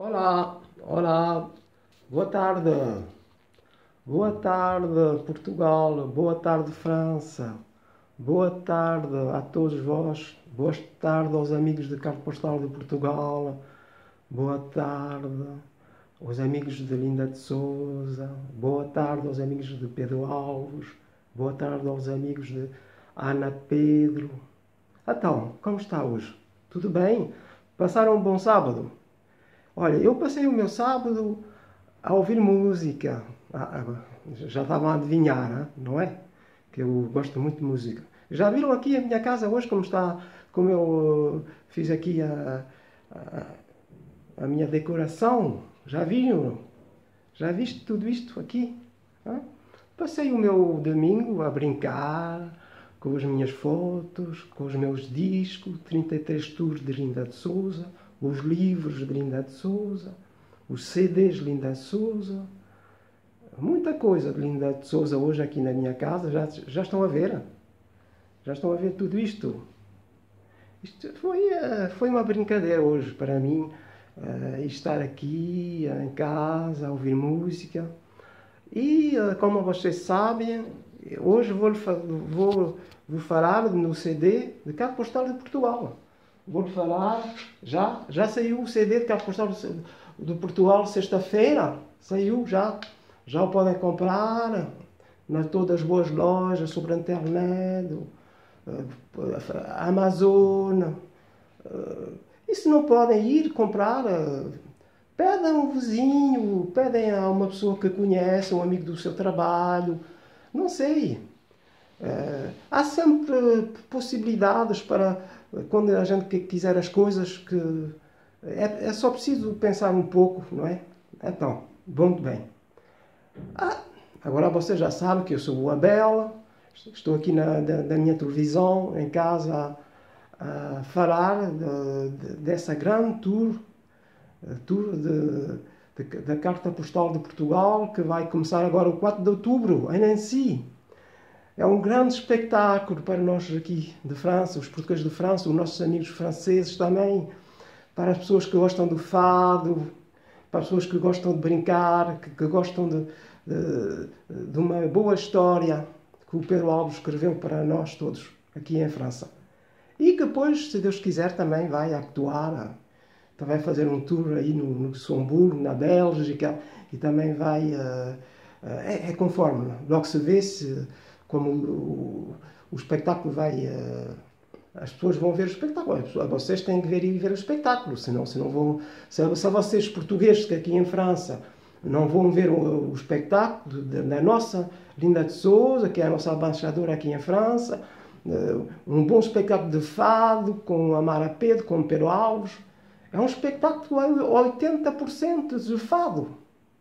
Olá, olá, boa tarde. Boa tarde, Portugal. Boa tarde, França. Boa tarde a todos vós. Boa tarde aos amigos de Carta Postal de Portugal. Boa tarde aos amigos de Linda de Souza. Boa tarde aos amigos de Pedro Alves. Boa tarde aos amigos de Ana Pedro. Então, como está hoje? Tudo bem? Passaram um bom sábado? Olha, eu passei o meu sábado a ouvir música. Já estavam a adivinhar, não é? Que eu gosto muito de música. Já viram aqui a minha casa hoje como está, como eu fiz aqui a minha decoração? Já viram? Já viste tudo isto aqui? Hã? Passei o meu domingo a brincar com as minhas fotos, com os meus discos, 33 tours de Linda de Souza, os livros de Linda de Souza, os CDs de Linda de Souza, muita coisa de Linda de Souza hoje aqui na minha casa. Já estão a ver? Já estão a ver tudo isto? Isto foi uma brincadeira hoje para mim, estar aqui em casa a ouvir música. E como vocês sabem, hoje vou falar no CD de Carta Postal de Portugal. Vou falar, já saiu o CD de Carta Postal de Portugal sexta-feira, saiu já. Já o podem comprar nas todas as boas lojas, sobre a internet, Amazon. E se não podem ir comprar, pedem a um vizinho, pedem a uma pessoa que conhece, um amigo do seu trabalho, não sei. Há sempre possibilidades para quando a gente quiser as coisas que é só preciso pensar um pouco, não é? Então, muito bem. Agora vocês já sabem que eu sou o Abel, estou aqui na minha televisão, em casa, a falar dessa grande tour da Carta Postal de Portugal, que vai começar agora o 4 de outubro, em Nancy. É um grande espetáculo para nós aqui de França, os portugueses de França, os nossos amigos franceses também, para as pessoas que gostam do fado, para as pessoas que gostam de brincar, que gostam de uma boa história que o Pedro Alves escreveu para nós todos aqui em França. E que depois, se Deus quiser, também vai actuar, também fazer um tour aí no Luxemburgo, na Bélgica, e também vai... É conforme, logo se vê se como o espetáculo vai... as pessoas vão ver o espetáculo. Vocês têm que ver e ver o espetáculo. Se não vão, se vocês portugueses que aqui em França não vão ver o espetáculo da nossa Linda de Souza, que é a nossa embaixadora aqui em França, um bom espetáculo de fado com a Mara Pedro, com o Pedro Alves. É um espetáculo 80% de fado.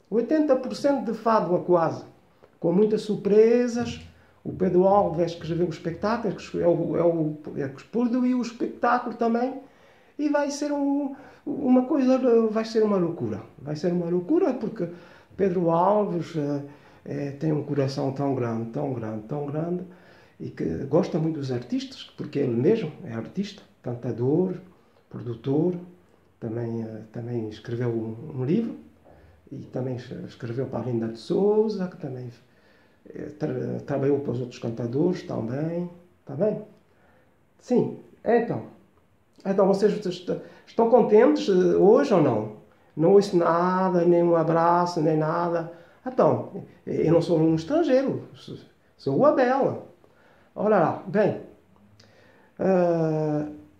80% de fado quase. Com muitas surpresas. O Pedro Alves escreveu o espetáculo, é que produziu o espetáculo também, e vai ser uma coisa, vai ser uma loucura. Vai ser uma loucura porque Pedro Alves tem um coração tão grande, tão grande, tão grande, e que gosta muito dos artistas, porque ele mesmo é artista, cantador, produtor, também escreveu um livro, e também escreveu para a Linda de Souza, que também... trabalhou para os outros cantadores também. Está bem? Sim. Então vocês estão contentes hoje ou não? Não ouço nada, nem um abraço, nem nada. Então, eu não sou um estrangeiro. Sou o Abel. Olha lá. Bem.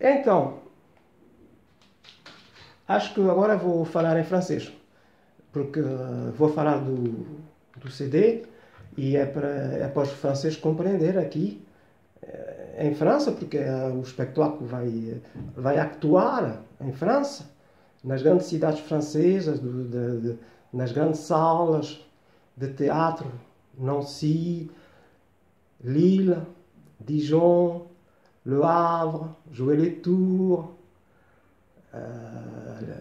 Então, acho que agora vou falar em francês. Porque vou falar do CD. E é para os franceses compreender aqui em França, porque o espetáculo vai actuar em França, nas grandes cidades francesas, nas grandes salas de teatro, Nancy, Lille, Dijon, Le Havre, Jouer-les-Tours,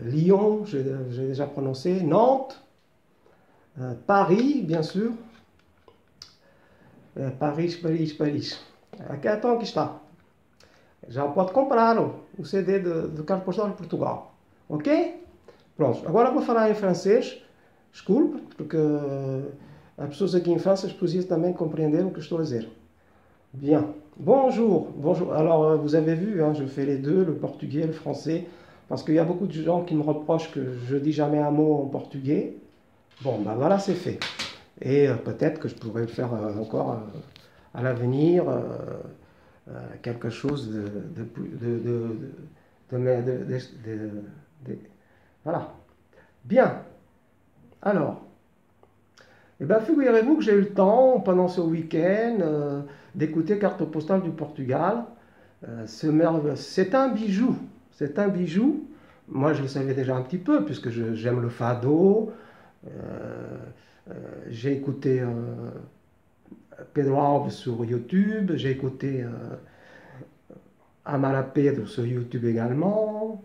Lyon, j'ai déjà prononcé, Nantes, Paris, bien sûr. Paris. Então aqui está. Já pode comprar o CD do Carta Postal de Portugal. Ok? Pronto, agora vou falar em francês. Desculpe, porque as pessoas aqui em França precisam também compreender o que estou a dizer. Bien. Bonjour. Bonjour. Alors, vous avez vu, hein, je fais les deux, le portugais et le français, parce qu'il y a beaucoup de gens qui me reprochent que je dis jamais un mot en portugais. Bon, ben voilà, c'est fait. Et peut-être que je pourrais le faire encore à l'avenir, quelque chose voilà. Bien. Alors, eh bien, figurez-vous que j'ai eu le temps, pendant ce week-end, d'écouter Carte postale du Portugal. C'est un bijou. C'est un bijou. Moi, je le savais déjà un petit peu, puisque j'aime le fado. Euh, j'ai écouté Pedro Alves sur YouTube. J'ai écouté Amara Pedro sur YouTube également.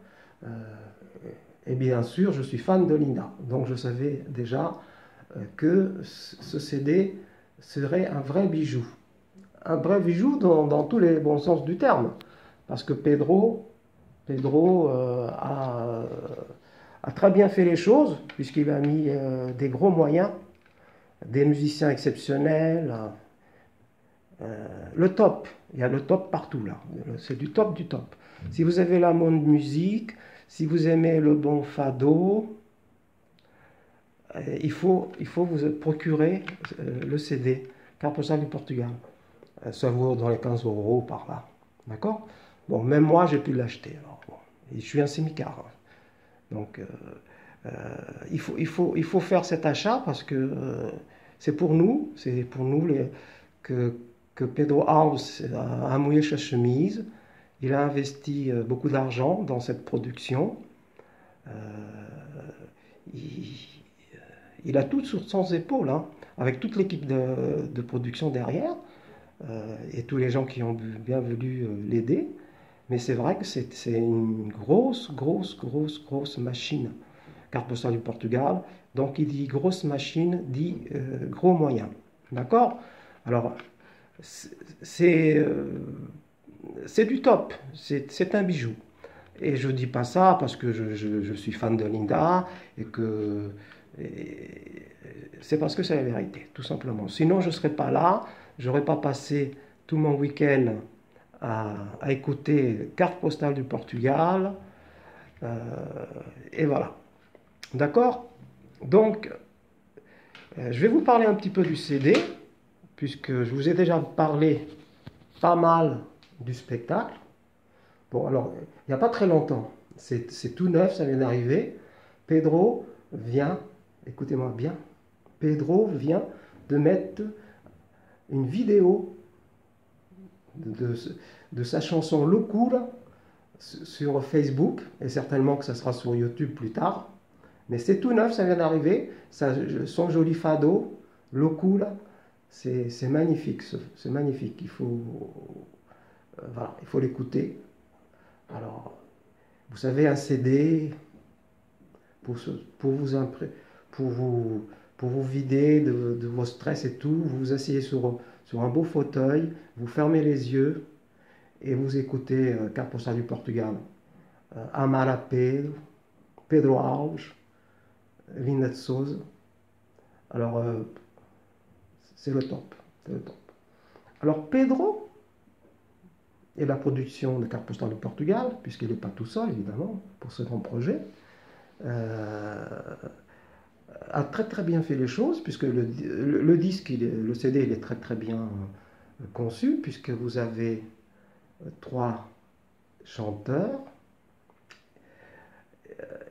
Et bien sûr, je suis fan de Linda. Donc, je savais déjà que ce CD serait un vrai bijou. Un vrai bijou dans tous les bons sens du terme. Parce que Pedro a très bien fait les choses, puisqu'il a mis des gros moyens, des musiciens exceptionnels, le top. Il y a le top partout là. C'est du top du top. Si vous avez la bonne musique, si vous aimez le bon fado, il faut vous procurer le CD Carte postale du Portugal. Ça vaut dans les 15 € par là. D'accord? Bon, même moi, j'ai pu l'acheter. Bon, je suis un sémicard. Donc, il faut faire cet achat parce que c'est pour nous que Pedro Alves a mouillé sa chemise. Il a investi beaucoup d'argent dans cette production. Il a tout sur ses épaules, hein, avec toute l'équipe de production derrière et tous les gens qui ont bien voulu l'aider. Mais c'est vrai que c'est une grosse machine, Carte postale du Portugal. Donc il dit grosse machine, dit gros moyens. D'accord? Alors, c'est du top, c'est un bijou. Et je ne dis pas ça parce que je suis fan de Linda et que c'est parce que c'est la vérité, tout simplement. Sinon, je ne serais pas là, je n'aurais pas passé tout mon week-end à écouter Carte postale du Portugal. Et voilà. D'accord? Donc, je vais vous parler un petit peu du CD, puisque je vous ai déjà parlé pas mal du spectacle. Bon, alors, il n'y a pas très longtemps, c'est tout neuf, ça vient d'arriver. Pedro vient, écoutez-moi bien, Pedro vient de mettre une vidéo de sa chanson Loucura sur Facebook, et certainement que ça sera sur YouTube plus tard. Mais c'est tout neuf, ça vient d'arriver. Son joli fado, Loucura, c'est magnifique, c'est magnifique. Voilà, il faut l'écouter. Alors, vous savez, un CD, pour vous vider de vos stress et tout, vous vous asseyez sur un beau fauteuil, vous fermez les yeux et vous écoutez Carte postale du Portugal. Amara Pedro, Pedro Alves, Linda de Souza. Alors, c'est le top. C'est le top. Alors, Pedro et la production de Carte postale du Portugal, puisqu'il n'est pas tout seul, évidemment, pour ce grand projet, a très bien fait les choses, puisque le disque, le CD, il est très bien conçu, puisque vous avez 3 chanteurs,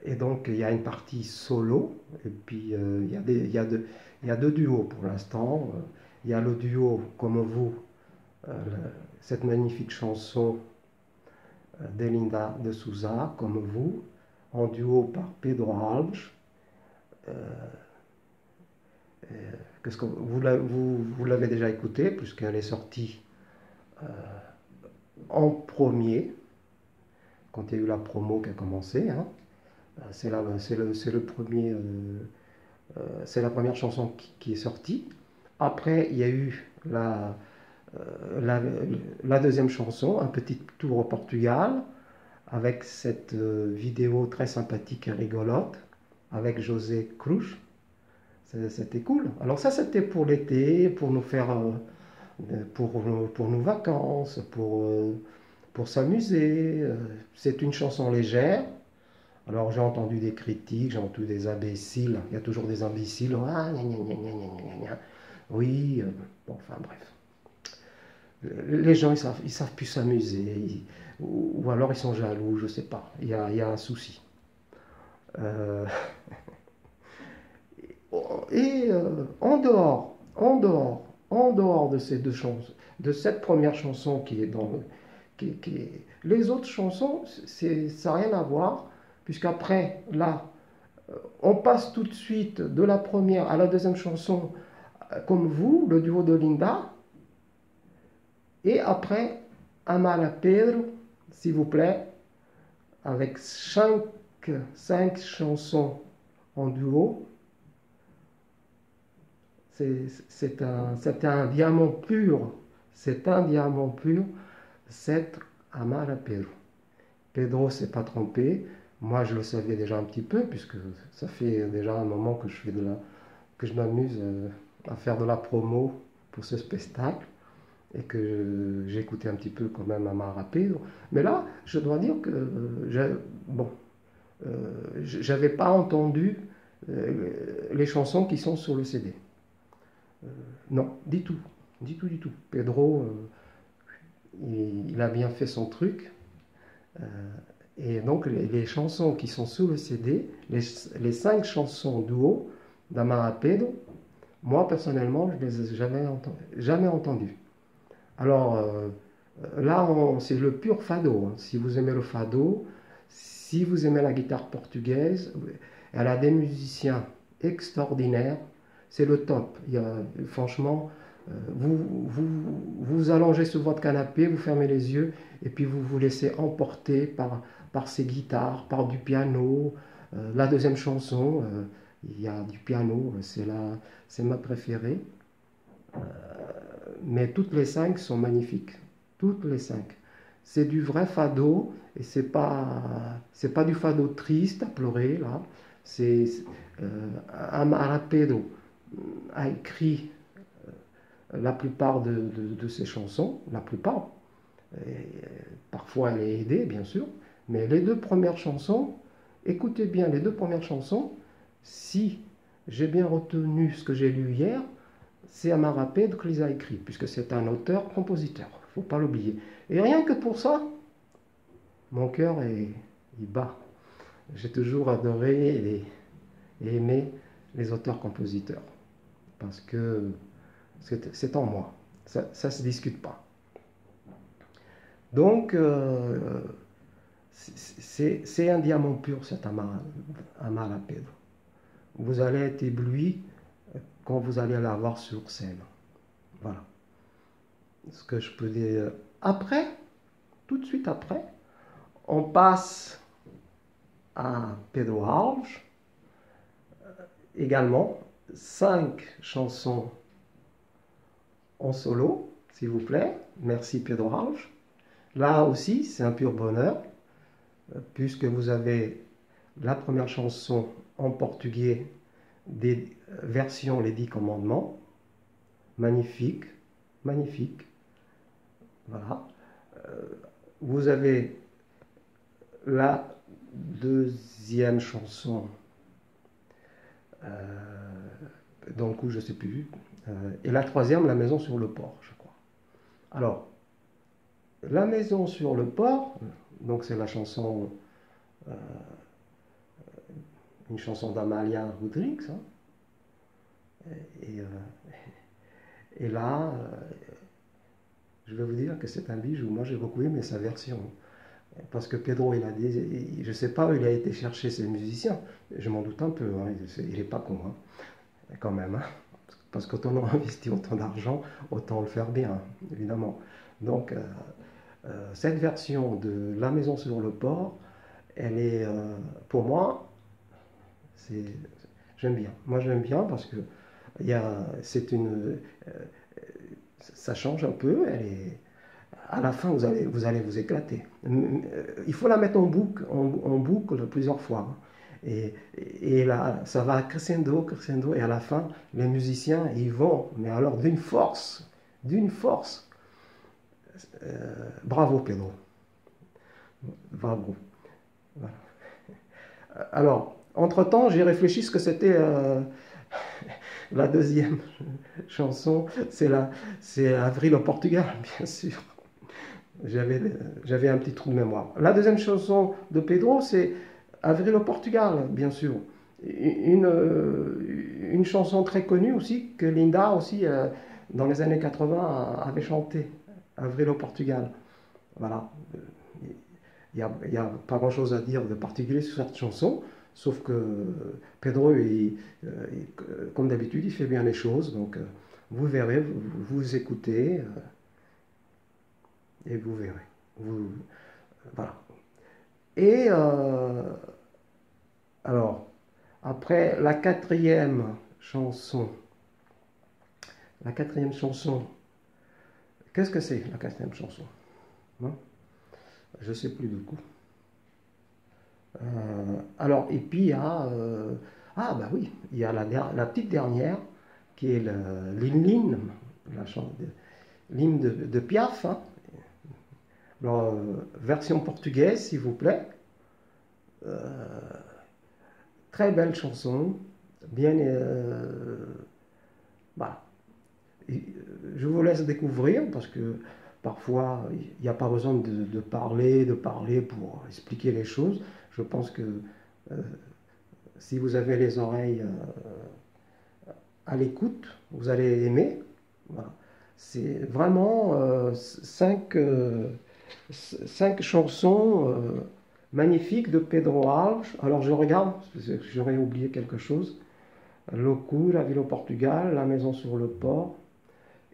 et donc il y a une partie solo, et puis il y a 2 duos pour l'instant. Il y a le duo Comme vous, cette magnifique chanson d'Elinda de Souza, Comme vous, en duo par Pedro Alves. Vous l'avez déjà écoutée, puisqu'elle est sortie en premier, quand il y a eu la promo qui a commencé. Hein. C'est le premier, c'est la première chanson qui est sortie. Après, il y a eu la deuxième chanson, Un petit tour au Portugal, avec cette vidéo très sympathique et rigolote. avec José Cruz. C'était cool. Alors ça, c'était pour l'été, pour nous faire, pour nos vacances, pour s'amuser. C'est une chanson légère. Alors j'ai entendu des critiques, j'ai entendu des imbéciles. Il y a toujours des imbéciles. Ah, gna, gna, gna, gna, gna, gna. Oui, bon, enfin bref. Les gens, ils savent plus s'amuser. Ou alors ils sont jaloux, je sais pas. Il y a un souci. Euh, et en dehors de ces deux chansons, de cette première chanson qui est dans le, les autres chansons, ça n'a rien à voir, puisqu'après, là, on passe tout de suite de la première à la deuxième chanson, comme vous, le duo de Linda, et après, Amar a Pedro, s'il vous plaît, avec cinq chansons en duo. C'est un diamant pur. C'est un diamant pur, c'est Amar a Pedro. Pedro s'est pas trompé. Moi, je le savais déjà un petit peu, puisque ça fait déjà un moment que je m'amuse à faire de la promo pour ce spectacle et que j'écoutais un petit peu quand même Amar a Pedro. Mais là, je dois dire que j'avais pas entendu les chansons qui sont sur le CD. Non, du tout. Du tout. Pedro, il a bien fait son truc. Et donc, les chansons qui sont sous le CD, les 5 chansons duo d'Amar a Pedro, moi, personnellement, je ne les ai jamais entendues. Alors, là, c'est le pur fado. Hein. Si vous aimez le fado, si vous aimez la guitare portugaise, elle a des musiciens extraordinaires. C'est le top. Franchement, vous allongez sur votre canapé, vous fermez les yeux et puis vous vous laissez emporter par ces guitares, par du piano. La deuxième chanson, il y a du piano, c'est ma préférée. Mais toutes les 5 sont magnifiques. Toutes les 5. C'est du vrai fado et c'est pas du fado triste à pleurer là. Amar a Pedro a écrit la plupart de ses chansons, la plupart. Et parfois elle est aidée, bien sûr, mais les 2 premières chansons, écoutez bien les 2 premières chansons, si j'ai bien retenu ce que j'ai lu hier, c'est Amar a Pedro qui les a écrits, puisque c'est un auteur-compositeur, il ne faut pas l'oublier. Et rien que pour ça, mon cœur il bat. J'ai toujours adoré et aimé les auteurs-compositeurs, parce que c'est en moi, ça ne se discute pas. Donc, c'est un diamant pur, cet Amar a Pedro. Vous allez être ébloui quand vous allez la voir sur scène. Voilà. Ce que je peux dire. Après, tout de suite après, on passe à Pedro Alves. Également, 5 chansons en solo, s'il vous plaît. Merci Pedro Alves. Là aussi, c'est un pur bonheur, puisque vous avez la première chanson en portugais des versions Les 10 commandements. Magnifique, magnifique. Voilà. Vous avez la deuxième chanson, dans le coup, je ne sais plus, et la troisième, La maison sur le port, je crois. Alors, La maison sur le port, donc c'est la chanson, une chanson d'Amalia Rodrigues. Hein. Et là, je vais vous dire que c'est un bijou. Moi, j'ai beaucoup aimé sa version. Parce que Pedro, il a dit, je ne sais pas où il a été chercher ses musiciens. Je m'en doute un peu. Hein. Il n'est pas con, hein. Quand même. Hein. Parce que quand on a investi autant d'argent, autant le faire bien, évidemment. Donc, cette version de La maison sur le port, elle est, pour moi, j'aime bien. Moi, j'aime bien parce que ça change un peu. À la fin, vous allez vous éclater. Il faut la mettre en boucle plusieurs fois. Et là, ça va crescendo, crescendo, et à la fin, les musiciens, ils vont, mais alors d'une force, d'une force. Bravo, Pedro. Bravo. Voilà. Alors, entre-temps, j'ai réfléchi ce que c'était la deuxième chanson, c'est Avril au Portugal, bien sûr. J'avais un petit trou de mémoire. La deuxième chanson de Pedro, c'est Avril au Portugal, bien sûr. Une chanson très connue aussi, que Linda aussi, dans les années 80, avait chanté, Avril au Portugal. Voilà. Il n'y a pas grand-chose à dire de particulier sur cette chanson, sauf que Pedro, comme d'habitude, il fait bien les choses. Donc, vous verrez, vous écoutez, et vous verrez. Voilà. Et alors, après la quatrième chanson, qu'est-ce que c'est la quatrième chanson? Hein? Je ne sais plus du coup. Alors, et puis il y a, ah bah oui, il y a la petite dernière qui est l'hymne, l'hymne de Piaf. Hein. Alors, version portugaise, s'il vous plaît. Très belle chanson, bien. Voilà. Je vous laisse découvrir parce que parfois il n'y a pas besoin de parler pour expliquer les choses. Je pense que si vous avez les oreilles à l'écoute, vous allez aimer. Voilà. C'est vraiment cinq chansons magnifiques de Pedro Alves. Alors je regarde, j'aurais oublié quelque chose. Loucura, Ville au Portugal, La Maison sur le Port,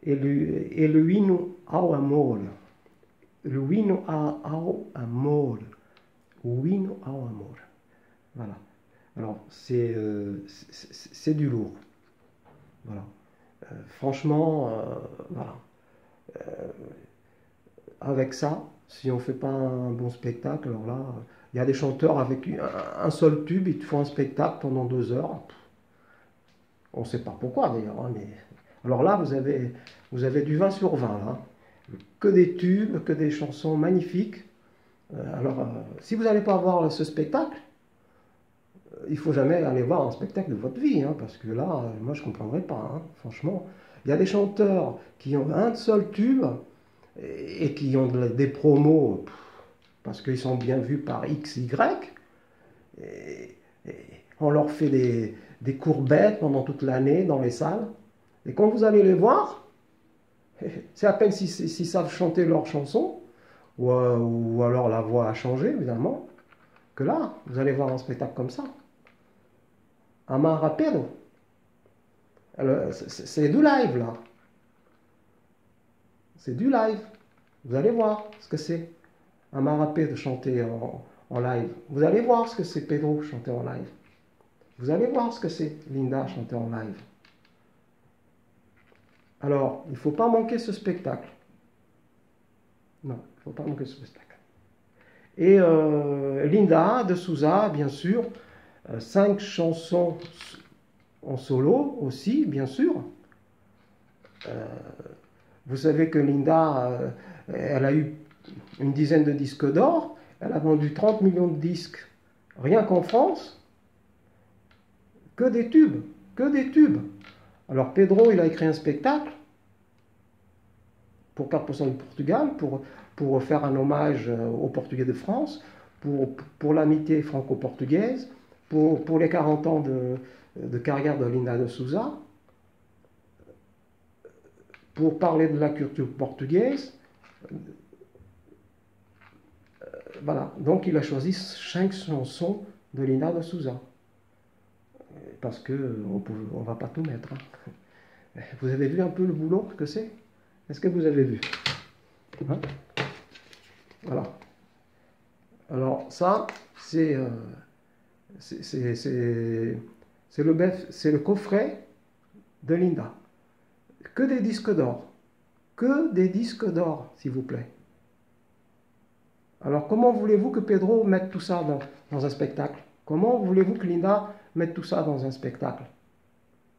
et le Hino ao Amor. Le Hino ao Amor. O Hino ao Amor. Voilà. Alors, c'est du lourd. Voilà. Franchement, voilà. Avec ça, si on ne fait pas un bon spectacle, alors là, il y a des chanteurs avec un seul tube, ils te font un spectacle pendant 2 heures. On ne sait pas pourquoi d'ailleurs, hein, mais alors là, vous avez du 20 sur 20, là. Que des tubes, que des chansons magnifiques. Alors, si vous n'allez pas voir ce spectacle, il ne faut jamais aller voir un spectacle de votre vie, hein, parce que là, moi, je ne comprendrais pas, hein, franchement. Il y a des chanteurs qui ont un seul tube et qui ont des promos parce qu'ils sont bien vus par X, Y. Et on leur fait des courbettes pendant toute l'année dans les salles. Et quand vous allez les voir, c'est à peine s'ils savent chanter leur chanson, ou alors la voix a changé, évidemment, que là, vous allez voir un spectacle comme ça. Amar Pedro. C'est du live, là. C'est du live. Vous allez voir ce que c'est. Amar Pedro chanter en live. Vous allez voir ce que c'est Pedro chanter en live. Vous allez voir ce que c'est Linda chanter en live. Alors, il ne faut pas manquer ce spectacle. Non, il ne faut pas manquer ce spectacle. Et Linda de Souza, bien sûr, 5 chansons en solo aussi, bien sûr. Vous savez que Linda, elle a eu une dizaine de disques d'or, elle a vendu 30 millions de disques rien qu'en France. Que des tubes, que des tubes. Alors Pedro, il a écrit un spectacle pour 4% du Portugal, pour faire un hommage aux Portugais de France, pour l'amitié franco-portugaise, pour les 40 ans de carrière de Linda de Souza, pour parler de la culture portugaise. Voilà, donc il a choisi 5 chansons de Linda de Souza. Parce qu'on ne va pas tout mettre. Hein. Vous avez vu un peu le boulot que c'est? Est-ce que vous avez vu? Hein? Voilà. Alors ça, c'est le coffret de Linda. Que des disques d'or. Que des disques d'or, s'il vous plaît. Alors comment voulez-vous que Pedro mette tout ça dans un spectacle? Comment voulez-vous que Linda mette tout ça dans un spectacle?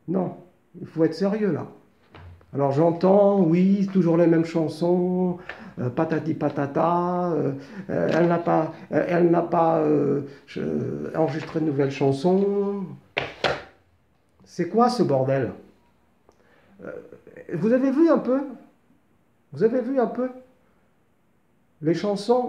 Non, il faut être sérieux là. Alors j'entends, oui, toujours les mêmes chansons, patati patata, elle n'a pas enregistré de nouvelles chansons. C'est quoi ce bordel? Vous avez vu un peu? Vous avez vu un peu les chansons